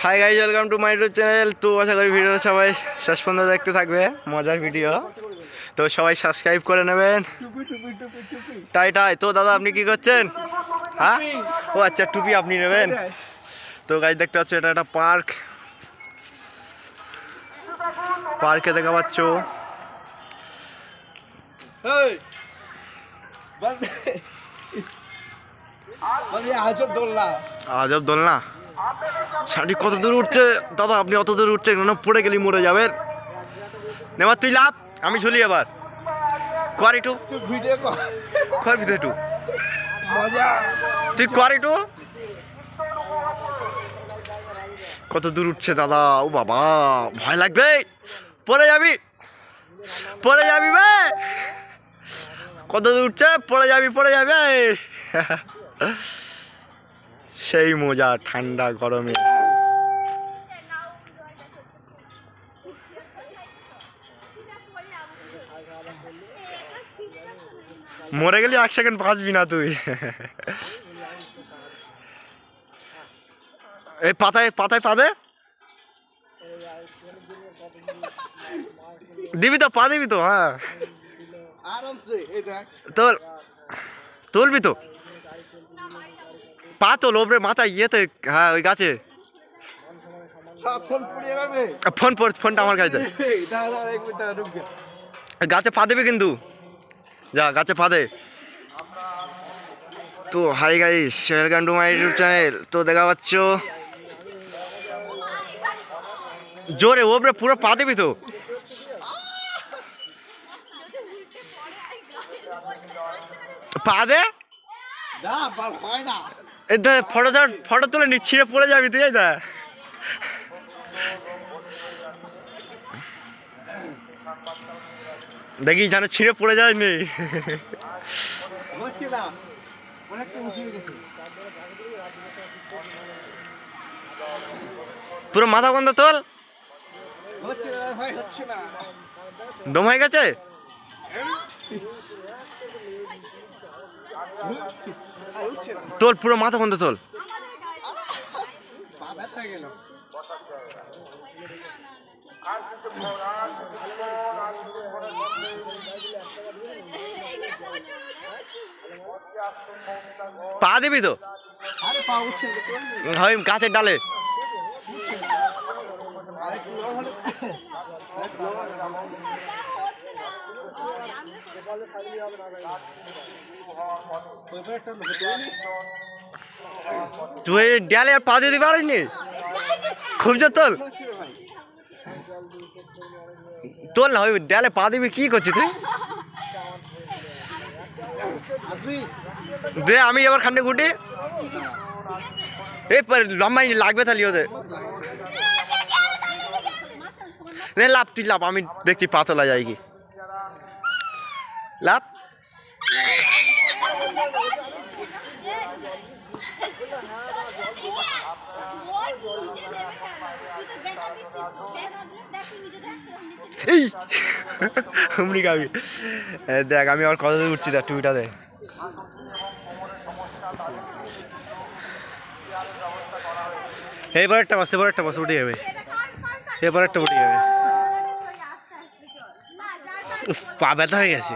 Hi guys, welcome to my YouTube channel. তো আশা করি ভিডিওটা সবাই শেষ পর্যন্ত দেখতে থাকবে, মজার ভিডিও। তো সবাই সাবস্ক্রাইব করে নেবেন। টাই টাই। তো দাদা আপনি কি করছেন? হ্যাঁ, ও আচ্ছা, টুপি আপনি নেবেন। তো গাইজ দেখতে পাচ্ছ, এটা একটা পার্ক। পার্কে দেখা পাচ্ছ আজব দোলনা। শাড়ি কত দূর উঠছে দাদা? আপনি অত দূর উঠছেন কেন? পড়ে গেলি মরে যাবেন। নেবার তুই লাভ, আমি ঝুলি এবার। কর একটু, কর ভিতরে একটু, তুই কর একটু। কত দূর উঠছে দাদা? ও বাবা, ভয় লাগবে, পড়ে যাবি, পড়ে যাবি বে। কত দূর উঠছে, পড়ে যাবি, পড়ে যাবে। সেই মজা ঠান্ডা গরমে। মরে গেলি 1 সেকেন্ড বাঁচবি না তুই। এই পাতায় পাতায় পা দে, দিবি তো, পা দিবি তো? হ্যাঁ, তোল, তুলবি তো, পা তোল ওপরে মাথায় ইয়েতে। হ্যাঁ, ওই গাছে। ফোনটা আমার কাছে, গাছে পা দেবে কিন্তু, যা গাছে পা দে। তো hi guys, welcome to my YouTube channel. তো দেখা পাচ্ছ জোরে ওপরে পুরো পা দিবি তো। পা দে, ফটো তুলে নি, ছিঁড়ে পড়ে যাবি তুই। এই দা, দেখি যেন ছিঁড়ে পড়ে যায়নি। পুরো মাথা বন্ধ তোল, দম হয়ে গেছে। তোল, পুরো মাথা বন্ধ তোল। পা দিবি তো? হয় গাছের ডালে। তুই ডালে আর পা দিতে পারিসনি? খুব জোর তোল, তোল না, ওই ডালে পা দিবি। কি করছিস তুই? দে, আমি এবার খান্ডে গুটি। এই লম্বা লাগবে তাহলে ওদের। লাভ, তুই লাভ, আমি দেখছি পা তোলা যায় কি। লাভ, এই হুমড়ি খাবি। দেখ আমি আবার কত দূর উঠছি, দেখ টুপিটা দেখ। এবার একটা বাস, এবার একটা বাস উঠে যাবে, এবার একটা উঠে যাবে। পা ব্যথা হয়ে গেছে।